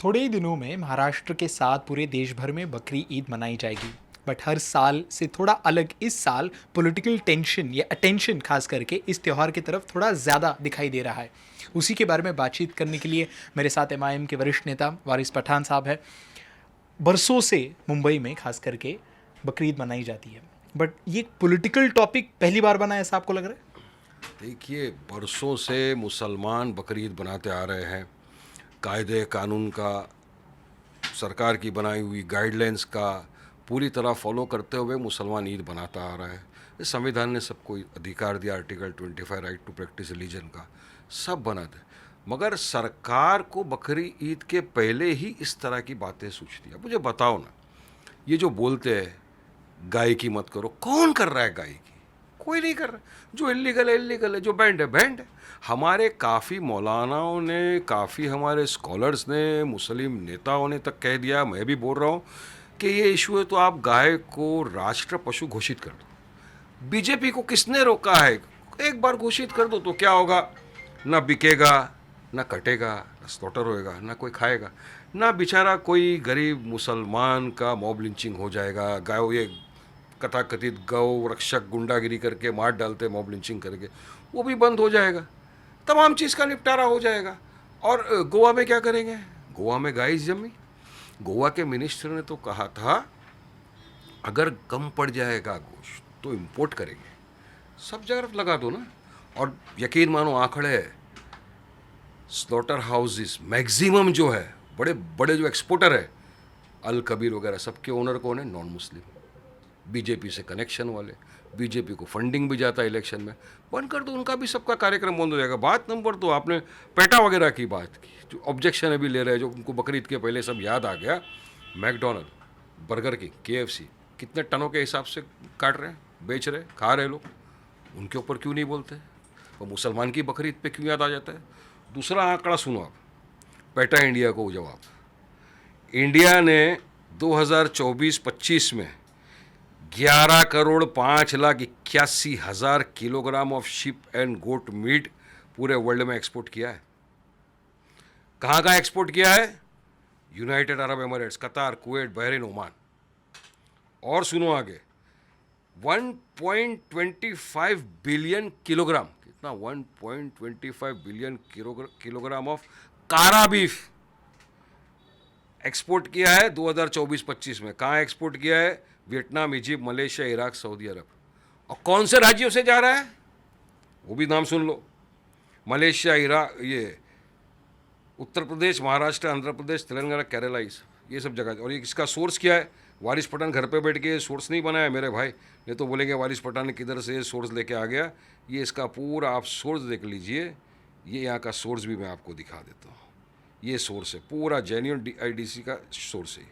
थोड़े ही दिनों में महाराष्ट्र के साथ पूरे देश भर में बकरी ईद मनाई जाएगी। बट हर साल से थोड़ा अलग इस साल पॉलिटिकल टेंशन या अटेंशन खास करके इस त्यौहार की तरफ थोड़ा ज़्यादा दिखाई दे रहा है। उसी के बारे में बातचीत करने के लिए मेरे साथ एमआईएम के वरिष्ठ नेता वारिस पठान साहब हैं। बरसों से मुंबई में खास करके बकरी ईद मनाई जाती है, बट ये पॉलिटिकल टॉपिक पहली बार बना है, ऐसा आपको लग रहा है? देखिए, बरसों से मुसलमान बकरीद बनाते आ रहे हैं। कायदे कानून का, सरकार की बनाई हुई गाइडलाइंस का पूरी तरह फॉलो करते हुए मुसलमान ईद बनाता आ रहा है। इस संविधान ने सबको अधिकार दिया, article 25 right to practice religion का, सब बना थे। मगर सरकार को बकरी ईद के पहले ही इस तरह की बातें सूझती है। मुझे बताओ ना, ये जो बोलते हैं गाय की मत करो, कौन कर रहा है गाय की? कोई नहीं कर रहा। जो इलीगल है इलीगल है, जो बैंड है बैंड है। हमारे काफ़ी मौलानाओं ने, काफ़ी हमारे स्कॉलर्स ने, मुस्लिम नेताओं ने तक कह दिया, मैं भी बोल रहा हूँ कि ये इशू है तो आप गाय को राष्ट्र पशु घोषित कर दो। बीजेपी को किसने रोका है? एक बार घोषित कर दो तो क्या होगा? ना बिकेगा, ना कटेगा, ना स्लॉटर होएगा, ना कोई खाएगा, ना बेचारा कोई गरीब मुसलमान का मॉब लिंचिंग हो जाएगा। गाय ये कथाकथित गौ रक्षक गुंडागिरी करके मार डालते, मॉब लिंचिंग करके, वो भी बंद हो जाएगा। तमाम चीज़ का निपटारा हो जाएगा। और गोवा में क्या करेंगे? गोवा में गाय जमी। गोवा के मिनिस्टर ने तो कहा था अगर कम पड़ जाएगा गोश्त तो इंपोर्ट करेंगे। सब जगह लगा दो ना। और यकीन मानो आंकड़े, स्लॉटर हाउसेस मैक्सिमम जो है, बड़े बड़े जो एक्सपोर्टर है, अल कबीर वगैरह, सबके ओनर कौन है? नॉन मुस्लिम, बीजेपी से कनेक्शन वाले। बीजेपी को फंडिंग भी जाता है इलेक्शन में। बंद कर दो, उनका भी सबका कार्यक्रम बंद हो जाएगा। बात नंबर 2, आपने पेटा वगैरह की बात की, जो ऑब्जेक्शन अभी ले रहे हैं, जो उनको बकरीद के पहले सब याद आ गया। मैकडोनल्ड, बर्गर की, KFC कितने टनों के हिसाब से काट रहे हैं, बेच रहे, खा रहे लोग, उनके ऊपर क्यों नहीं बोलते? वो मुसलमान की बकरीद पे क्यों याद आ जाता है? दूसरा आंकड़ा सुनो आप, पेटा इंडिया को जवाब। इंडिया ने 2024-25 में 11,05,81,000 kilogram of sheep and goat meat पूरे वर्ल्ड में एक्सपोर्ट किया है। कहाँ कहाँ एक्सपोर्ट किया है? United Arab Emirates, Qatar, Kuwait, Bahrain, Oman. और सुनो आगे, 1.25 बिलियन किलोग्राम, कितना? 1.25 billion kilogram of carabeef export किया है 2024-25 में। कहाँ एक्सपोर्ट किया है? Vietnam, Egypt, Malaysia, Iraq, Saudi Arabia. और कौन से राज्यों से जा रहा है? वो भी नाम सुन लो। मलेशिया, इराक, ये उत्तर प्रदेश, महाराष्ट्र, आंध्र प्रदेश, तेलंगाना, केरला, ये सब जगह। और ये इसका सोर्स क्या है? वारिस पठान घर पे बैठ के सोर्स नहीं बनाया मेरे भाई, नहीं तो बोलेंगे वारिस पठान ने किधर से सोर्स लेके आ गया। ये इसका पूरा आप सोर्स देख लीजिए। ये यहाँ का सोर्स भी मैं आपको दिखा देता हूँ। ये सोर्स है, पूरा जेन्युइन DIDC का सोर्स है।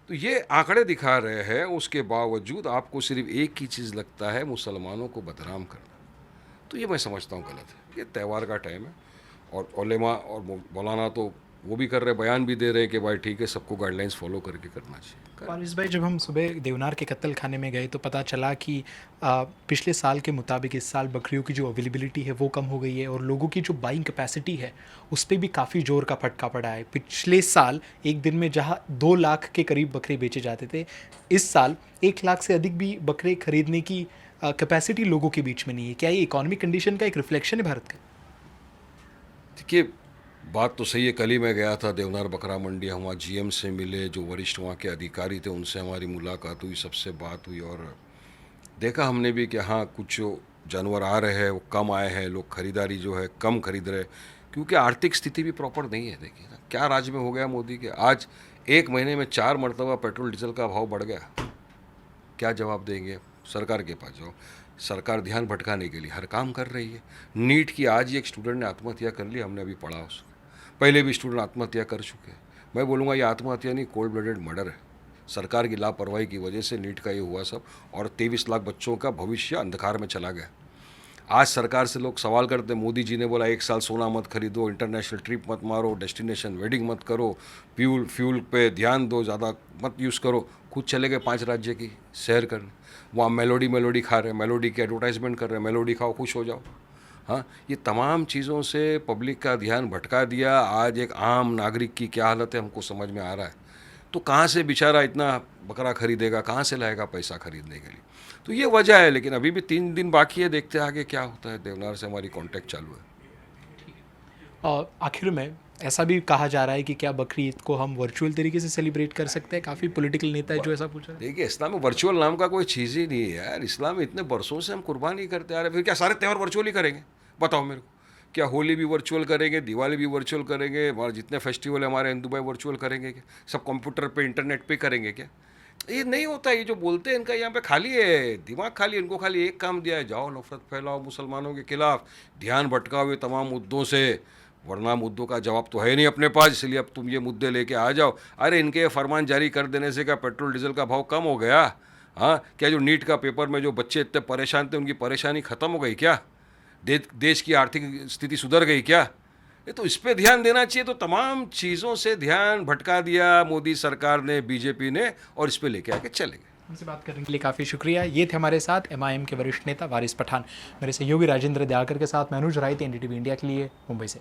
तो ये आंकड़े दिखा रहे हैं, उसके बावजूद आपको सिर्फ एक ही चीज़ लगता है, मुसलमानों को बदनाम करना। तो ये मैं समझता हूँ गलत है। ये त्यौहार का टाइम है, और उलेमा और मौलाना तो वो भी कर रहे, बयान भी दे रहे हैं कि भाई ठीक है, सबको गाइडलाइंस फॉलो करके करना चाहिए। वारिस भाई, जब हम सुबह देवनार के कत्ल खाने में गए तो पता चला कि पिछले साल के मुताबिक इस साल बकरियों की जो अवेलेबिलिटी है वो कम हो गई है, और लोगों की जो बाइंग कैपेसिटी है उस पर भी काफ़ी जोर का फटका पड़ा है। पिछले साल एक दिन में जहां 2 लाख के करीब बकरे बेचे जाते थे, इस साल 1 लाख से अधिक भी बकरे खरीदने की कैपेसिटी लोगों के बीच में नहीं है। क्या ये इकोनॉमिक कंडीशन का एक रिफ्लेक्शन है भारत का? देखिए, बात तो सही है। कल ही मैं गया था देवनार बकरा मंडी, हम वहाँ GM से मिले, जो वरिष्ठ वहाँ के अधिकारी थे उनसे हमारी मुलाकात हुई, सबसे बात हुई, और देखा हमने भी कि हाँ, कुछ जानवर आ रहे हैं, वो कम आए हैं, लोग खरीदारी जो है कम खरीद रहे, क्योंकि आर्थिक स्थिति भी प्रॉपर नहीं है। देखिए ना क्या राज्य में हो गया मोदी के, आज 1 महीने में 4 मरतबा पेट्रोल डीजल का भाव बढ़ गया। क्या जवाब देंगे? सरकार के पास जाओ। सरकार ध्यान भटकाने के लिए हर काम कर रही है। नीट की आज ही एक स्टूडेंट ने आत्महत्या कर ली, हमने अभी पढ़ा उसको। पहले भी स्टूडेंट आत्महत्या कर चुके हैं। मैं बोलूँगा ये आत्महत्या नहीं, कोल्ड ब्लडेड मर्डर है। सरकार की लापरवाही की वजह से नीट का ये हुआ सब, और 23 लाख बच्चों का भविष्य अंधकार में चला गया। आज सरकार से लोग सवाल करते हैं, मोदी जी ने बोला 1 साल सोना मत खरीदो, इंटरनेशनल ट्रिप मत मारो, डेस्टिनेशन वेडिंग मत करो, फ्यूल पे ध्यान दो, ज़्यादा मत यूज़ करो। खुद चले गए 5 राज्य की सैर करने, वहाँ मेलोडी खा रहे हैं, मेलोडी की एडवर्टाइजमेंट कर रहे हैं, मेलोडी खाओ खुश हो जाओ। हाँ, ये तमाम चीज़ों से पब्लिक का ध्यान भटका दिया। आज एक आम नागरिक की क्या हालत है हमको समझ में आ रहा है। तो कहाँ से बेचारा इतना बकरा खरीदेगा, कहाँ से लाएगा पैसा खरीदने के लिए? तो ये वजह है, लेकिन अभी भी 3 दिन बाकी है, देखते हैं आगे क्या होता है। देवनार से हमारी कांटेक्ट चालू है। और आखिर में ऐसा भी कहा जा रहा है कि क्या बकरी ईद को हम वर्चुअल तरीके से सेलिब्रेट कर सकते हैं? काफ़ी पॉलिटिकल नेता है जो ऐसा पूछ रहे हैं। देखिए, इस्लाम में वर्चुअल नाम का कोई चीज़ ही नहीं है यार। इस्लाम में इतने बरसों से हम कुर्बानी करते आ रहे हैं, फिर क्या सारे त्यौहार वर्चुअल ही करेंगे? बताओ मेरे को। क्या होली भी वर्चुअल करेंगे, दिवाली भी वर्चुअल करेंगे, और जितने फेस्टिवल है हमारे हिंदू भाई वर्चुअल करेंगे क्या? सब कंप्यूटर पे इंटरनेट पे करेंगे क्या? ये नहीं होता। ये जो बोलते हैं इनका यहाँ पे खाली है दिमाग, खाली है। इनको खाली एक काम दिया है, जाओ नफरत फैलाओ मुसलमानों के खिलाफ, ध्यान भटकाओ ये तमाम मुद्दों से, वरना मुद्दों का जवाब तो है नहीं अपने पास, इसलिए अब तुम ये मुद्दे लेके आ जाओ। अरे इनके ये फरमान जारी कर देने से क्या पेट्रोल डीजल का भाव कम हो गया? हाँ, क्या जो नीट का पेपर में जो बच्चे इतने परेशान थे उनकी परेशानी ख़त्म हो गई क्या? देश की आर्थिक स्थिति सुधर गई क्या? ये तो इस पे ध्यान देना चाहिए। तो तमाम चीज़ों से ध्यान भटका दिया मोदी सरकार ने, बीजेपी ने, और इस पे लेके आके चले गए। हमसे बात करने के लिए काफ़ी शुक्रिया। ये थे हमारे साथ एमआईएम के वरिष्ठ नेता वारिस पठान। मेरे सहयोगी राजेंद्र दयाकर के साथ मैं अनुज राय थी, एनडीटीवी इंडिया के लिए मुंबई से।